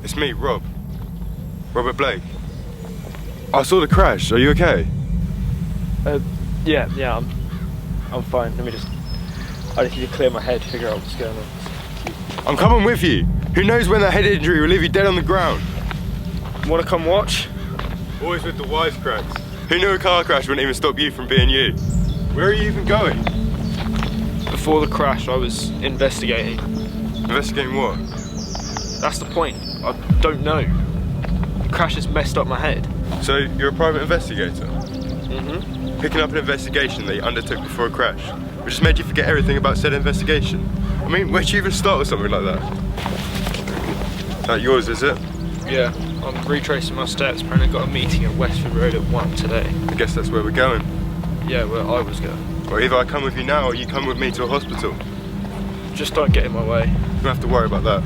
It's me, Rob. Robert Blake. I saw the crash. Are you okay? Yeah, I'm fine. I just need to clear my head, figure out what's going on. I'm coming with you. Who knows when that head injury will leave you dead on the ground? Wanna come watch? Always with the wisecracks. Who knew a car crash wouldn't even stop you from being you? Where are you even going? Before the crash, I was investigating. Investigating what? That's the point. I don't know. The crash has messed up my head. So you're a private investigator? Mm-hmm. Picking up an investigation that you undertook before a crash, which just made you forget everything about said investigation. I mean, where'd you even start with something like that? That yours, is it? Yeah, I'm retracing my steps. Apparently got a meeting at Westford Road at 1 today. I guess that's where we're going. Yeah, where I was going. Or either I come with you now or you come with me to a hospital. Just don't get in my way. You don't have to worry about that.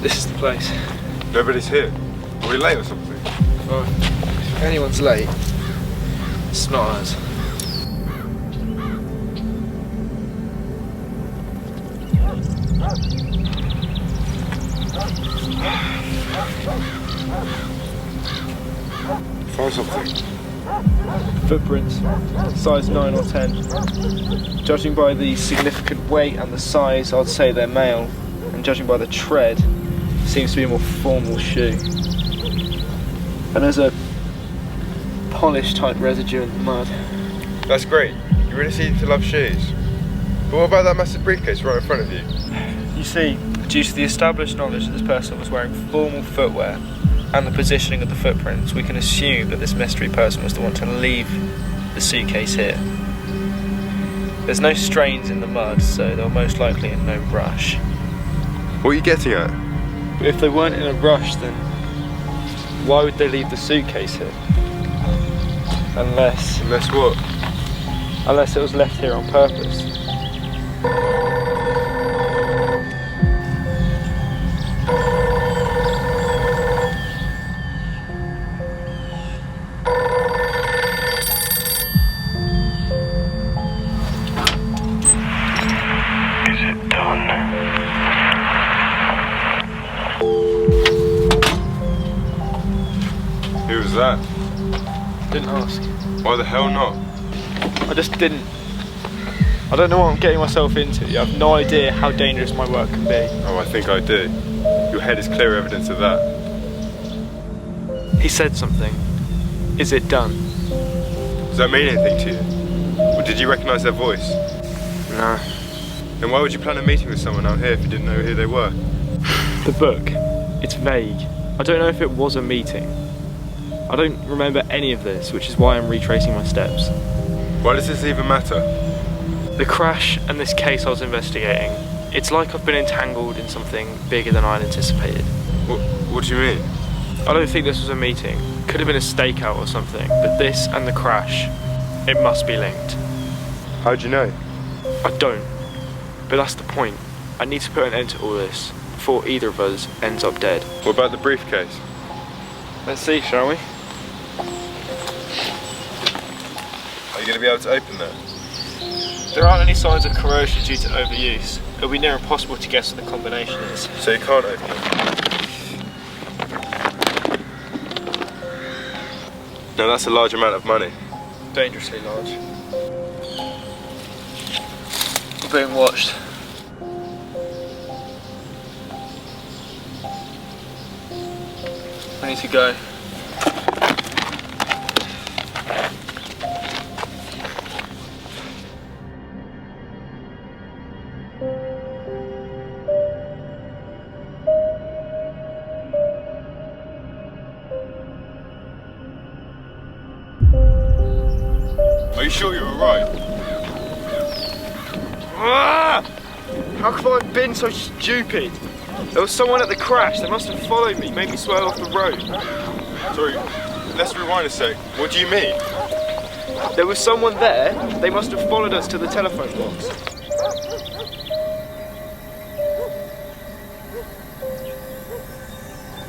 This is the place. Nobody's here. Are we late or something? Well, if anyone's late, it's not us. Found something. Footprints, size 9 or 10. Judging by the significant weight and the size, I'd say they're male. And judging by the tread, seems to be a more formal shoe. And there's a polish type residue in the mud. That's great. You really seem to love shoes. But what about that massive briefcase right in front of you? You see, due to the established knowledge that this person was wearing formal footwear and the positioning of the footprints, we can assume that this mystery person was the one to leave the suitcase here. There's no stains in the mud, so they were most likely in no rush. What are you getting at? If they weren't in a rush, then why would they leave the suitcase here? Unless what? Unless it was left here on purpose. Is it done? Who was that? Didn't ask. Why the hell not? I just didn't. I don't know what I'm getting myself into. I have no idea how dangerous my work can be. Oh, I think I do. Your head is clear evidence of that. He said something. Is it done? Does that mean anything to you? Or did you recognise their voice? No. Then why would you plan a meeting with someone out here if you didn't know who they were? The book. It's vague. I don't know if it was a meeting. I don't remember any of this, which is why I'm retracing my steps. Why does this even matter? The crash and this case I was investigating, it's like I've been entangled in something bigger than I'd anticipated. What do you mean? I don't think this was a meeting. Could have been a stakeout or something, but this and the crash, it must be linked. How'd you know? I don't, but that's the point. I need to put an end to all this before either of us ends up dead. What about the briefcase? Let's see, shall we? Are you going to be able to open that? There aren't any signs of corrosion due to overuse. It'll be near impossible to guess what the combination is. So you can't open it? No, that's a large amount of money. Dangerously large. We're being watched. I need to go. Are you sure you're alright? Ah! How could I have been so stupid? There was someone at the crash. They must have followed me, made me swerve off the road. Sorry, let's rewind a sec. What do you mean? There was someone there. They must have followed us to the telephone box.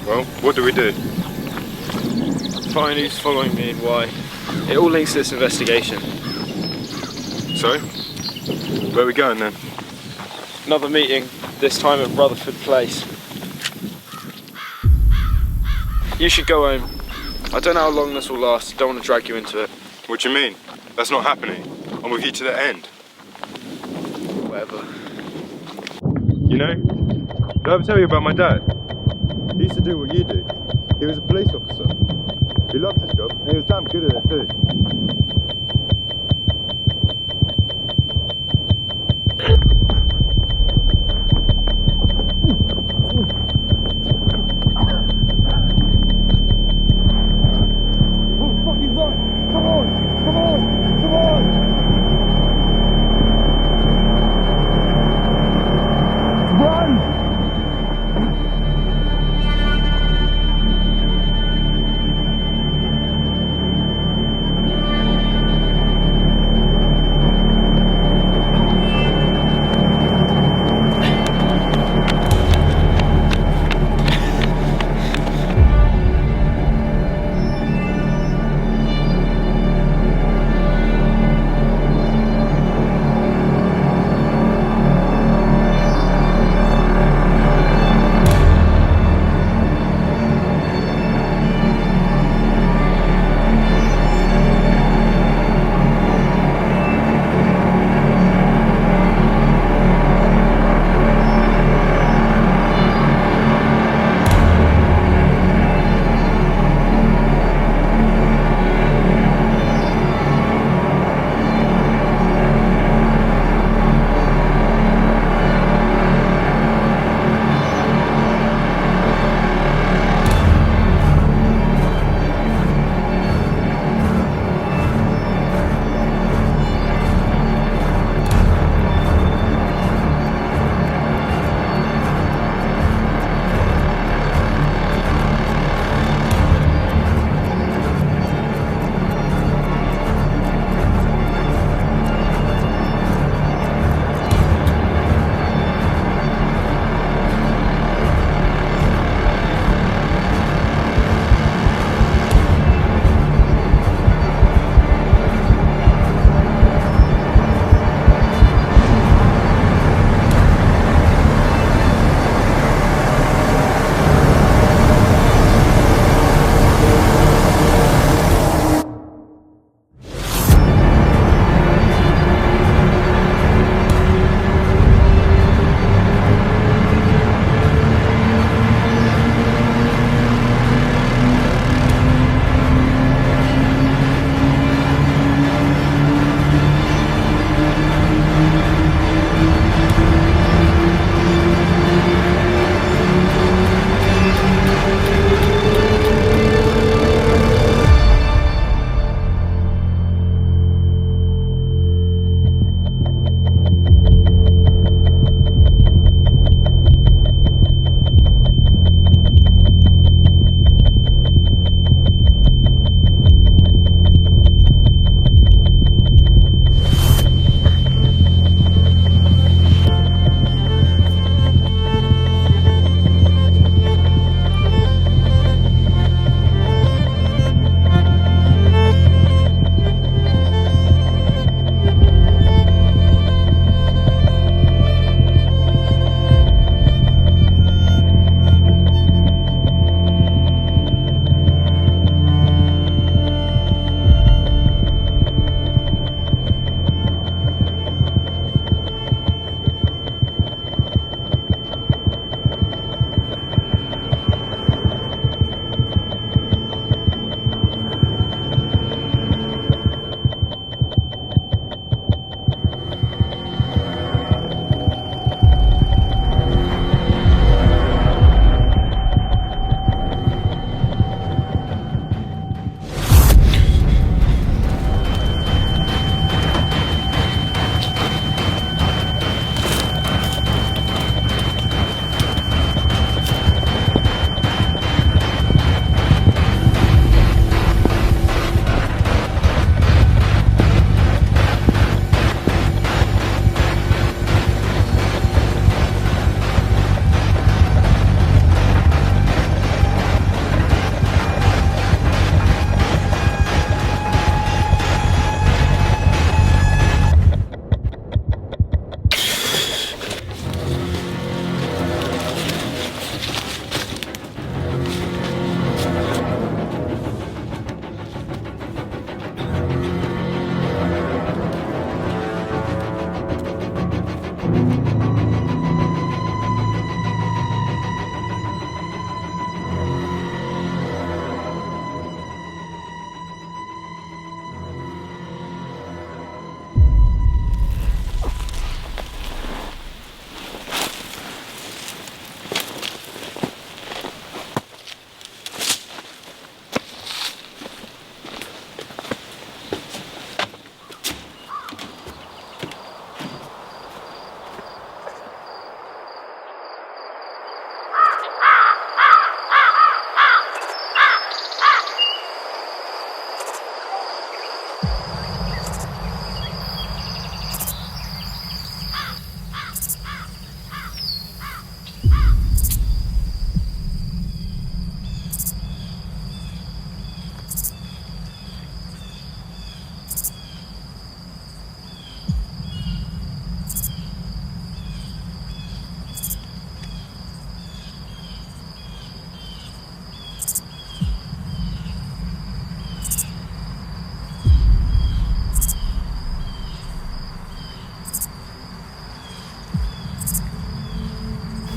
Well, what do we do? Find who's following me and why. It all links to this investigation. So, where are we going then? Another meeting, this time at Rutherford Place. You should go home. I don't know how long this will last, don't want to drag you into it. What do you mean? That's not happening. I'm with you to the end. Whatever. You know, did I ever tell you about my dad? He used to do what you do. He was a police officer. He loved his job, and he was damn good at it too.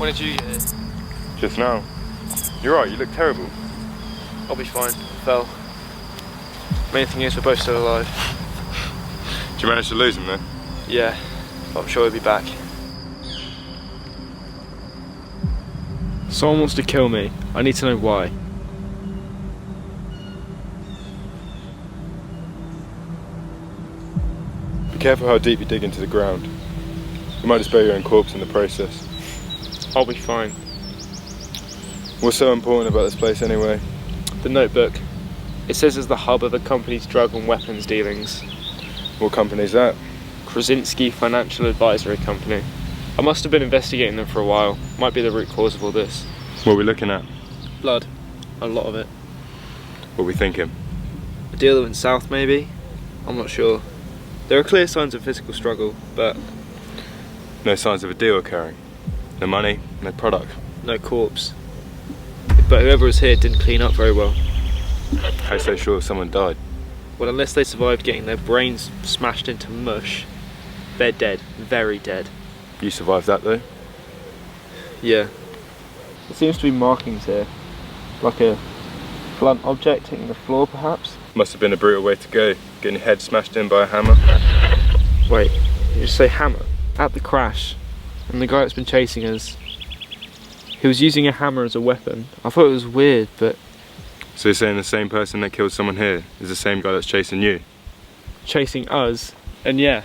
When did you get here? Just now. You're right, you look terrible. I'll be fine. I fell. Main thing is we're both still alive. Did you manage to lose him then? Yeah, but I'm sure he'll be back. Someone wants to kill me. I need to know why. Be careful how deep you dig into the ground. You might just bury your own corpse in the process. I'll be fine. What's so important about this place anyway? The notebook. It says it's the hub of the company's drug and weapons dealings. What company's that? Krasinski Financial Advisory Company. I must have been investigating them for a while. Might be the root cause of all this. What are we looking at? Blood. A lot of it. What are we thinking? A deal that went south, maybe? I'm not sure. There are clear signs of physical struggle, but No signs of a deal occurring. No money, no product. no corpse. But whoever was here didn't clean up very well. How so sure someone died? Well, unless they survived getting their brains smashed into mush, they're dead. Very dead. You survived that though? Yeah. There seems to be markings here. Like a blunt object hitting the floor, perhaps? Must have been a brutal way to go, getting your head smashed in by a hammer. Wait, did you say hammer? At the crash, and the guy that's been chasing us, he was using a hammer as a weapon. I thought it was weird, but So you're saying the same person that killed someone here is the same guy that's chasing you? chasing us, and yeah.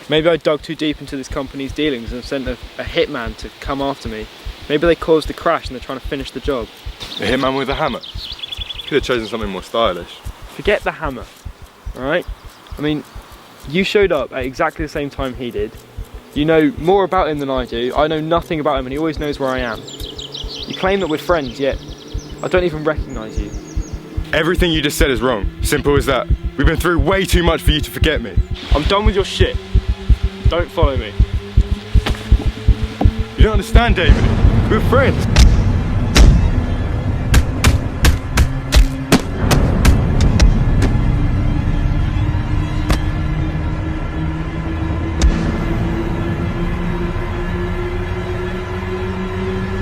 Maybe I dug too deep into this company's dealings and sent a hitman to come after me. Maybe they caused the crash and they're trying to finish the job. A hitman with a hammer? Could have chosen something more stylish. Forget the hammer, alright? I mean, you showed up at exactly the same time he did. You know more about him than I do. I know nothing about him and he always knows where I am. You claim that we're friends, yet I don't even recognise you. Everything you just said is wrong. Simple as that. We've been through way too much for you to forget me. I'm done with your shit. Don't follow me. You don't understand, David. We're friends.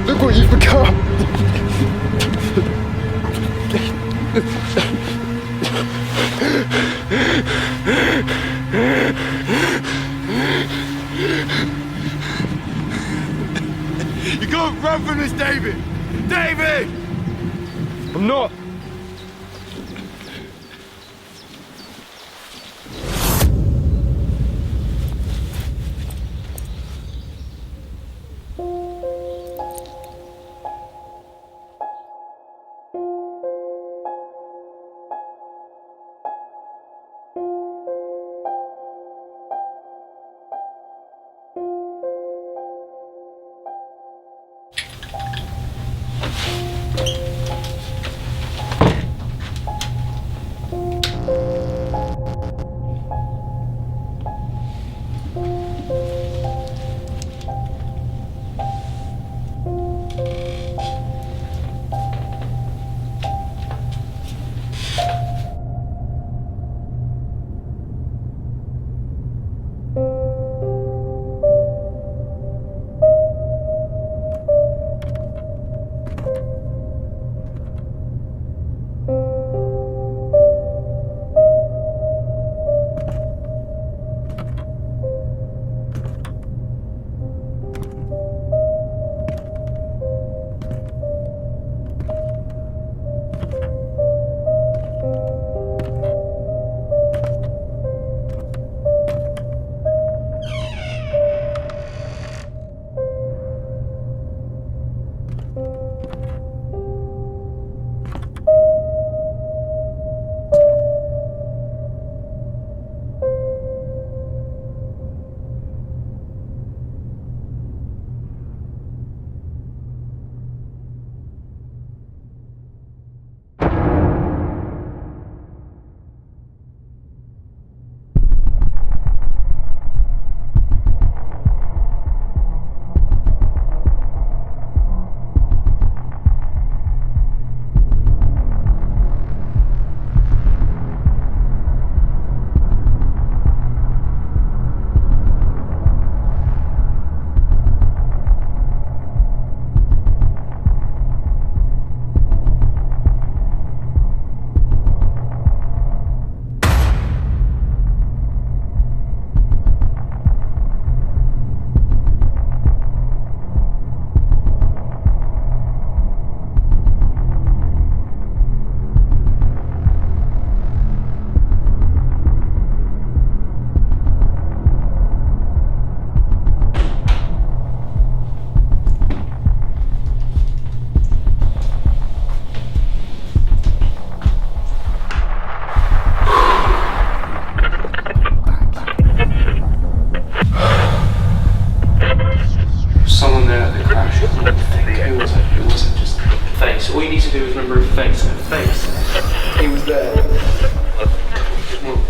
Look what you've become. You can't run from this, David! David! I'm not.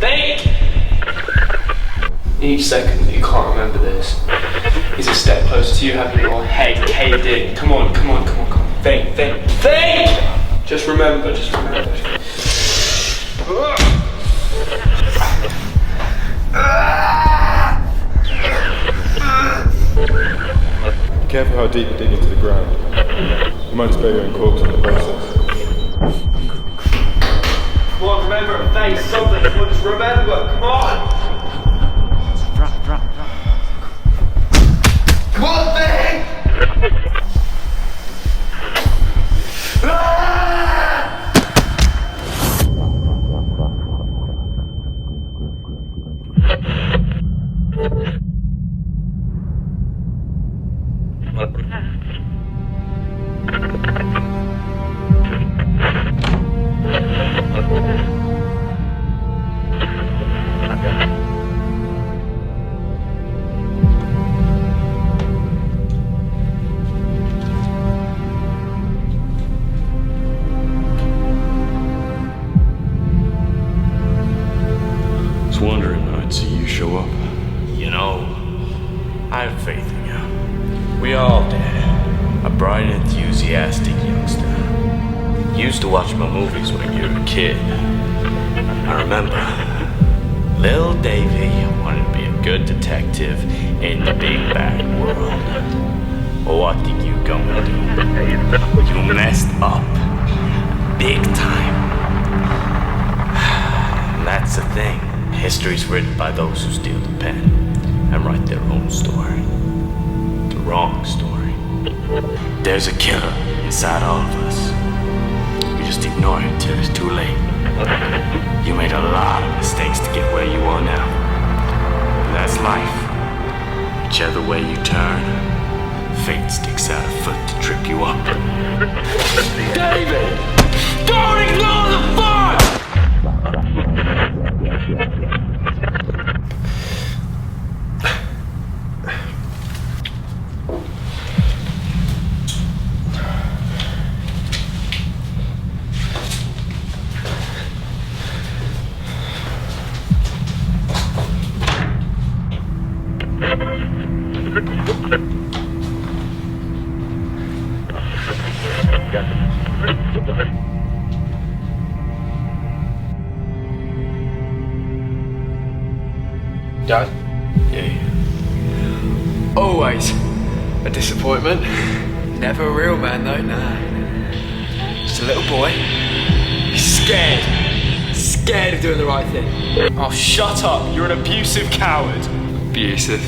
Think! Each second that you can't remember this is a step closer to you having your head caved in. Come on. Think! Just remember. Careful how deep you dig into the ground. You might just bury your own corpse in the process. Come on, remember, face something. Come on, just remember. Come on. Drop. Come on, thing! Wondering I'd see you show up. You know, I have faith in you. We all did. A bright, enthusiastic youngster. You used to watch my movies when you were a kid. I remember. Little Davy wanted to be a good detective in the big bad world. Well, what did you go and do? You messed up. Big time. And that's the thing. History's written by those who steal the pen and write their own story. The wrong story. There's a killer inside all of us. We just ignore it till it's too late. You made a lot of mistakes to get where you are now. But that's life. Whichever way you turn, fate sticks out a foot to trip you up. David! Don't ignore the fun! Dad? Yeah. Always a disappointment. Never a real man though, nah. Just a little boy. He's scared of doing the right thing. Oh, shut up. You're an abusive coward. Abusive.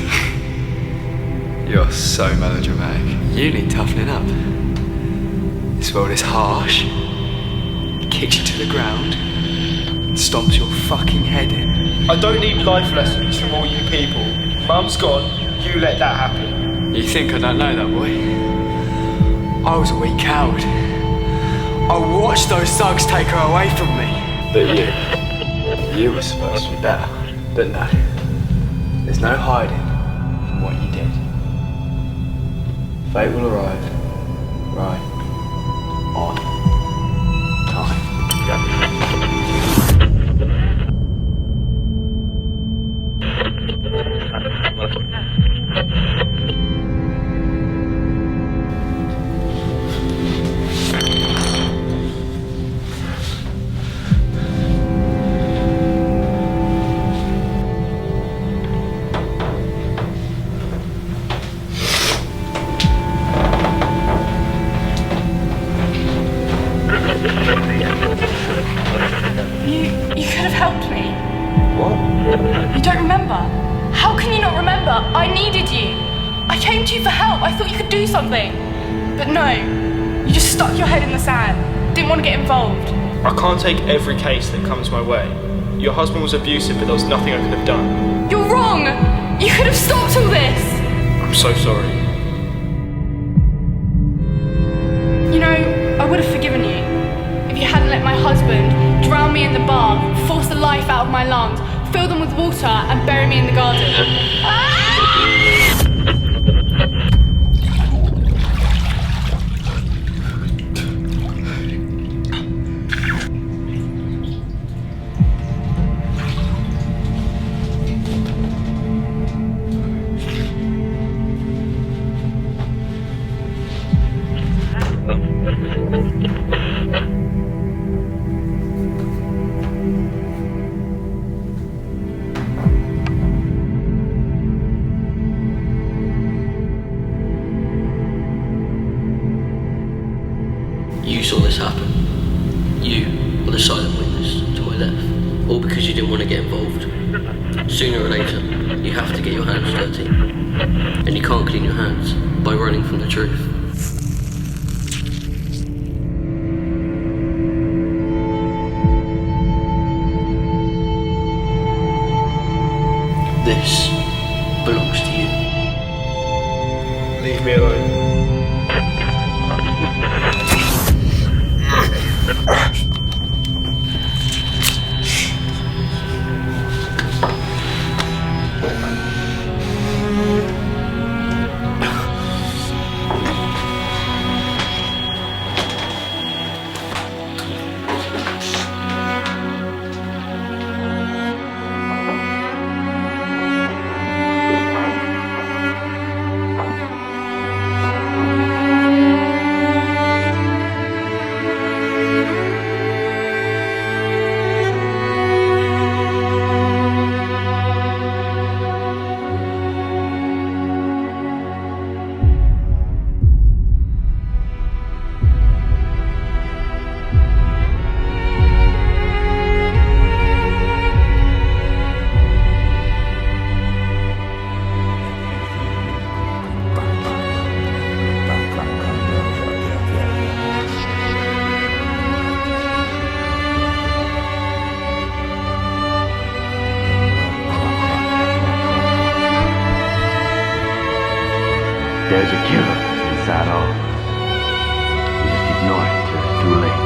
You're so melodramatic. You need toughening up. This world is harsh. It kicks you to the ground and stomps your fucking head in. I don't need life lessons from all you people. Mum's gone, you let that happen. You think I don't know that, boy? I was a weak coward. I watched those thugs take her away from me. But you were supposed to be better. But no, there's no hiding from what you did. Fate will arrive right on time. You could have helped me. What? You don't remember? How can you not remember? I needed you. I came to you for help. I thought you could do something. But no, you just stuck your head in the sand. Didn't want to get involved. I can't take every case that comes my way. Your husband was abusive, but there was nothing I could have done. You're wrong. You could have stopped all this. I'm so sorry. You know, I would have forgiven you if you hadn't let my husband drown me in the bath, force the life out of my lungs, fill them with water and bury me in the garden. because you didn't want to get involved. Sooner or later, you have to get your hands dirty. And you can't clean your hands by running from the truth. This belongs to you. Leave me alone. There's a killer inside all of us. We just ignore it till it's too late.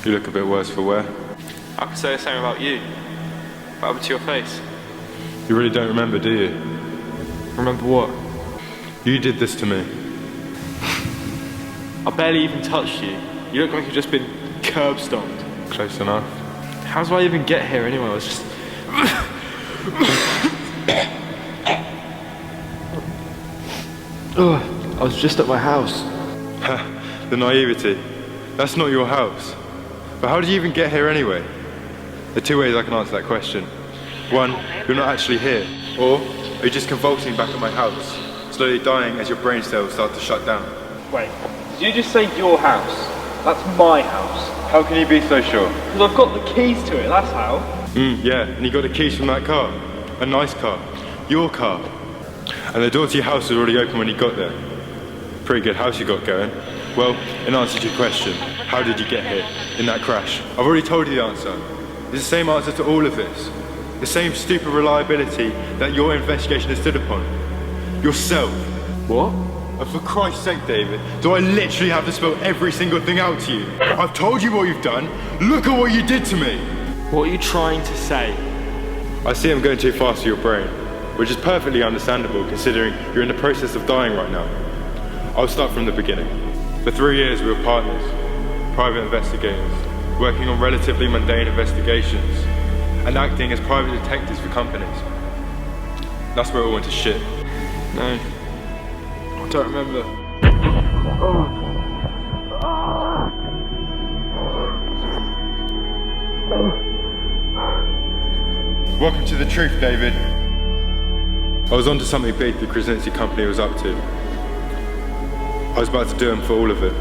You look a bit worse for wear. I could say the same about you. What happened to your face? You really don't remember, do you? Remember what? You did this to me. I barely even touched you. You look like you've just been curb stomped. Close enough. How do I even get here anyway? I was just... Ugh, I was just at my house. The naivety. That's not your house. But how did you even get here anyway? There are two ways I can answer that question. One, you're not actually here. Or, are you just convulsing back at my house, slowly dying as your brain cells start to shut down? Wait, did you just say your house? That's my house. How can you be so sure? Because I've got the keys to it, that's how. Yeah, and you got the keys from that car. A nice car. Your car. And the door to your house was already open when you got there. Pretty good house you got going. Well, in answer to your question, how did you get here in that crash? I've already told you the answer. It's the same answer to all of this. The same stupid reliability that your investigation has stood upon. Yourself. What? And for Christ's sake, David, do I literally have to spell every single thing out to you? I've told you what you've done. Look at what you did to me. What are you trying to say? I see I'm going too fast for your brain, which is perfectly understandable considering you're in the process of dying right now. I'll start from the beginning. For 3 years we were partners, private investigators, working on relatively mundane investigations and acting as private detectives for companies. That's where it all went to shit. No, I don't remember. Welcome to the truth, David. I was onto something big the Krasinski company was up to. I was about to do them for all of it.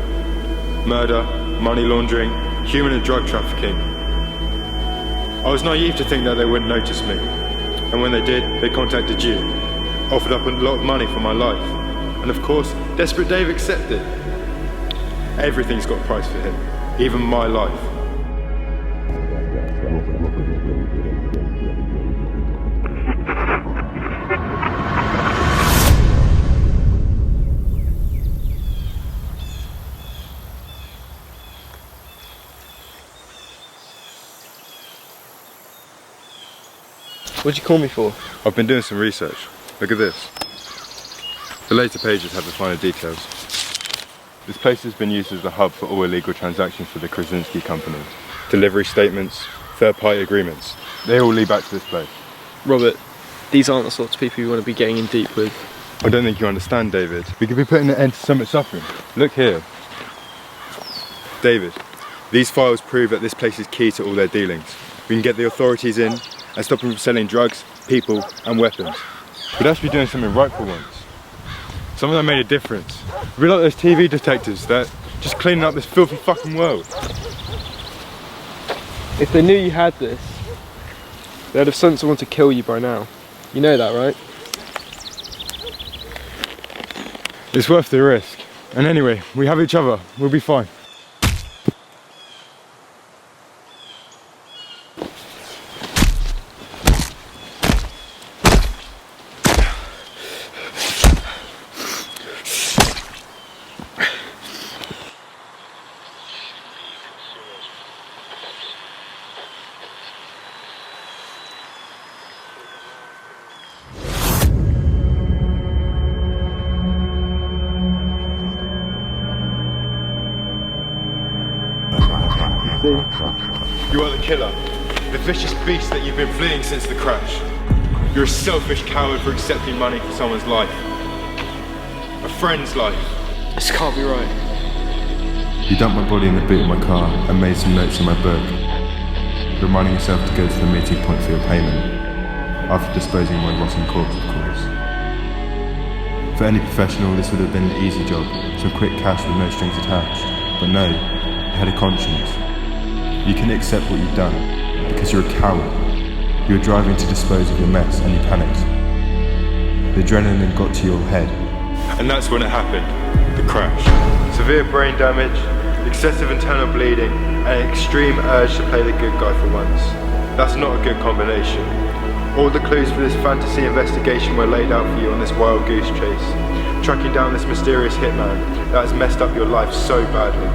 Murder, money laundering, human and drug trafficking. I was naive to think that they wouldn't notice me. And when they did, they contacted you, offered up a lot of money for my life. And of course, Desperate Dave accepted. Everything's got a price for him, even my life. What'd you call me for? I've been doing some research. Look at this. The later pages have the finer details. This place has been used as the hub for all illegal transactions for the Krasinski company. Delivery statements, third-party agreements. They all lead back to this place. Robert, these aren't the sorts of people you want to be getting in deep with. I don't think you understand, David. We could be putting an end to so much suffering. Look here. David, these files prove that this place is key to all their dealings. We can get the authorities in and stop them from selling drugs, people and weapons. We'd actually be doing something right for once. Something that made a difference. We'd be like those TV detectives that just cleaning up this filthy fucking world. If they knew you had this, they'd have sent someone to kill you by now. You know that, right? It's worth the risk. And anyway, we have each other. We'll be fine. You are the killer, the vicious beast that you've been fleeing since the crash. You're a selfish coward for accepting money for someone's life. A friend's life. This can't be right. You dumped my body in the boot of my car and made some notes in my book, reminding yourself to go to the meeting point for your payment, after disposing of my rotten corpse, of course. For any professional, this would have been an easy job, some quick cash with no strings attached. But no, you had a conscience. You couldn't accept what you'd done, because you're a coward. You were driving to dispose of your mess and you panicked. The adrenaline got to your head. And that's when it happened, the crash. Severe brain damage, excessive internal bleeding, and an extreme urge to play the good guy for once. That's not a good combination. All the clues for this fantasy investigation were laid out for you on this wild goose chase, tracking down this mysterious hitman that has messed up your life so badly.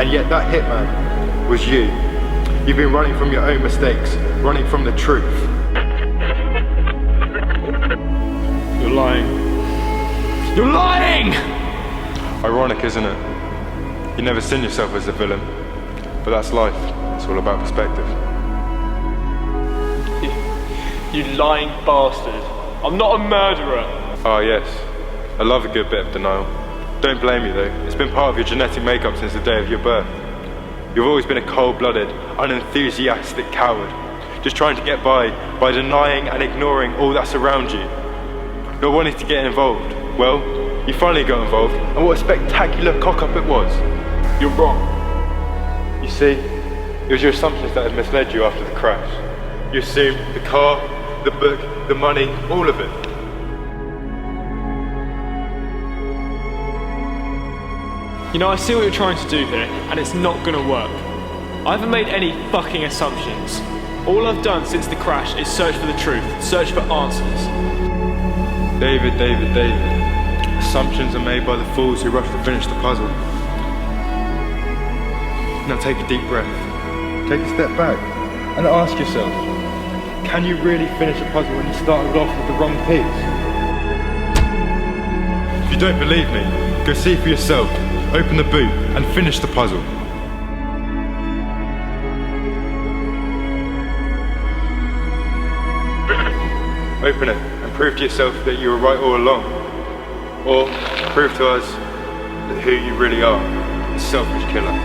And yet that hitman was you. You've been running from your own mistakes, running from the truth. You're lying. You're lying! Ironic, isn't it? You never seen yourself as a villain, but that's life. It's all about perspective. You lying bastard. I'm not a murderer. Ah yes, I love a good bit of denial. Don't blame me though, it's been part of your genetic makeup since the day of your birth. You've always been a cold-blooded, unenthusiastic coward, just trying to get by denying and ignoring all that's around you. Not wanting to get involved. Well, you finally got involved, and what a spectacular cock-up it was. You're wrong. You see, it was your assumptions that had misled you after the crash. You assumed the car, the book, the money, all of it. You know, I see what you're trying to do here, and it's not gonna work. I haven't made any fucking assumptions. All I've done since the crash is search for the truth, search for answers. David. Assumptions are made by the fools who rush to finish the puzzle. Now take a deep breath. Take a step back and ask yourself, can you really finish a puzzle when you started off with the wrong piece? If you don't believe me, go see for yourself. Open the boot and finish the puzzle. Open it and prove to yourself that you were right all along. Or prove to us that who you really are, a selfish killer.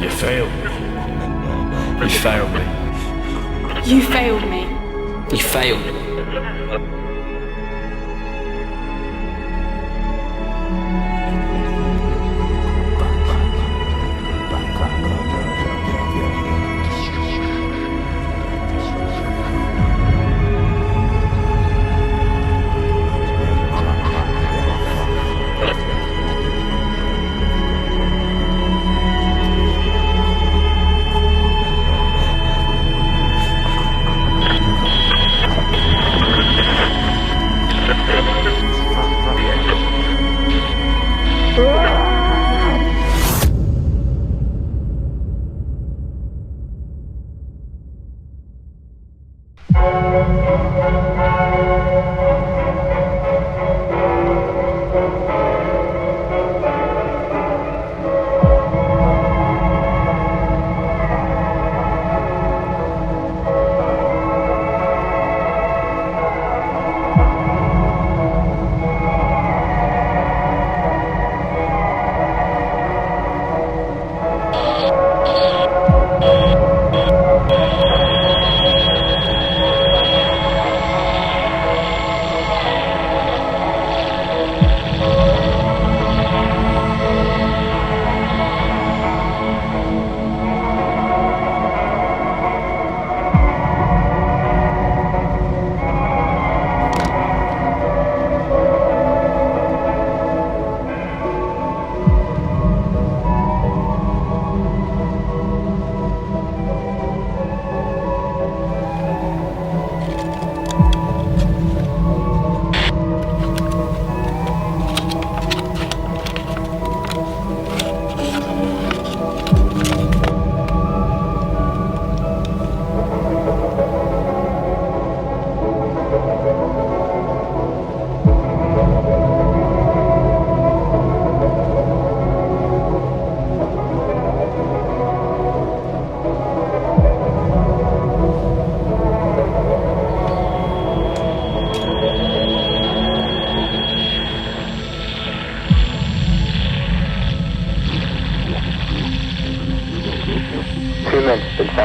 You failed me. You failed me. You failed me. You failed.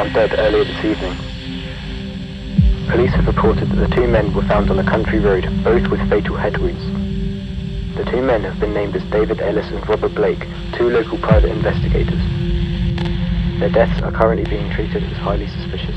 found dead earlier this evening. Police have reported that the two men were found on a country road, both with fatal head wounds. The two men have been named as David Ellis and Robert Blake, two local private investigators. Their deaths are currently being treated as highly suspicious.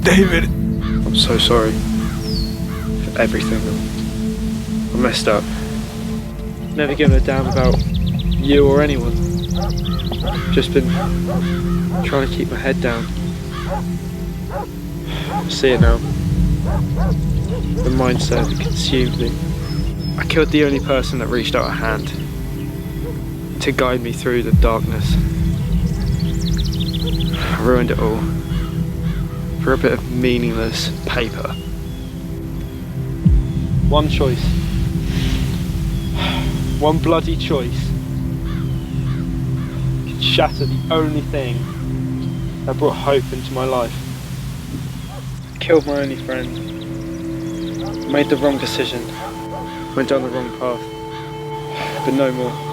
David! I'm so sorry for everything. I messed up. Never given a damn about you or anyone. Just been trying to keep my head down. I see it now. The mindset that consumed me. I killed the only person that reached out a hand to guide me through the darkness. I ruined it all for a bit of meaningless paper. One choice. One bloody choice could shatter the only thing that brought hope into my life. Killed my only friend. Made the wrong decision. Went down the wrong path. But no more.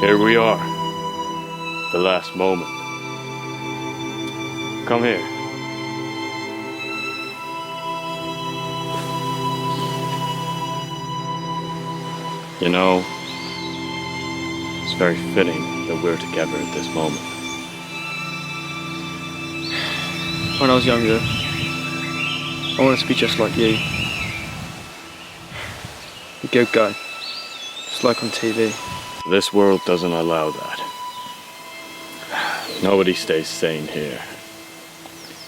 Here we are. The last moment. Come here. You know, it's very fitting that we're together at this moment. When I was younger, I wanted to be just like you. A good guy. Just like on TV. This world doesn't allow that. Nobody stays sane here.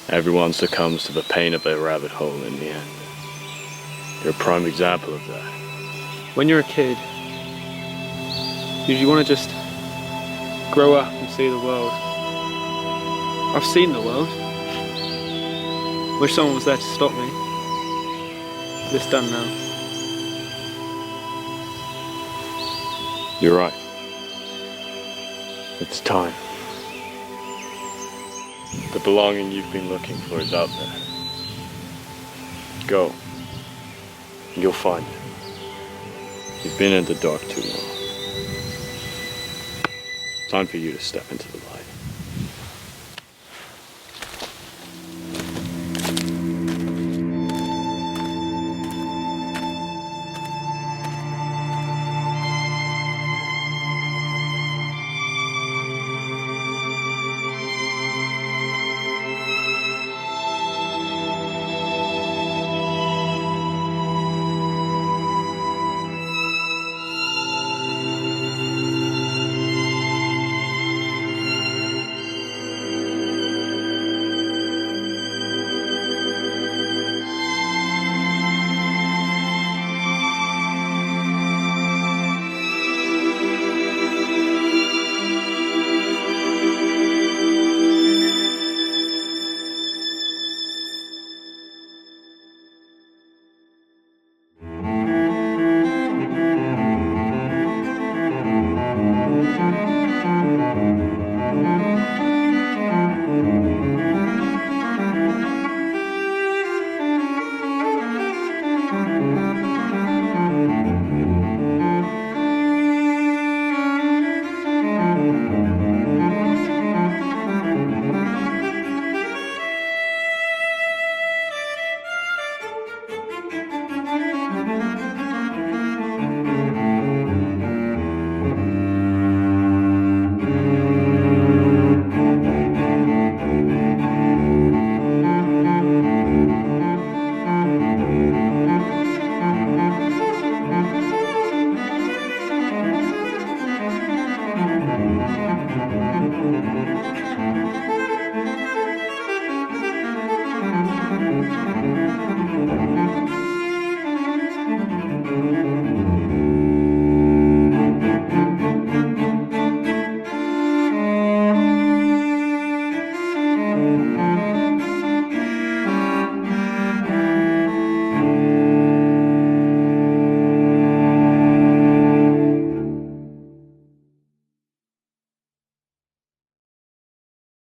Everyone succumbs to the pain of their rabbit hole in the end. You're a prime example of that. When you're a kid, you want to just grow up and see the world. I've seen the world. Wish someone was there to stop me. But it's done now. You're right. It's time. The belonging you've been looking for is out there. Go. You'll find it. You've been in the dark too long. Time for you to step into the light.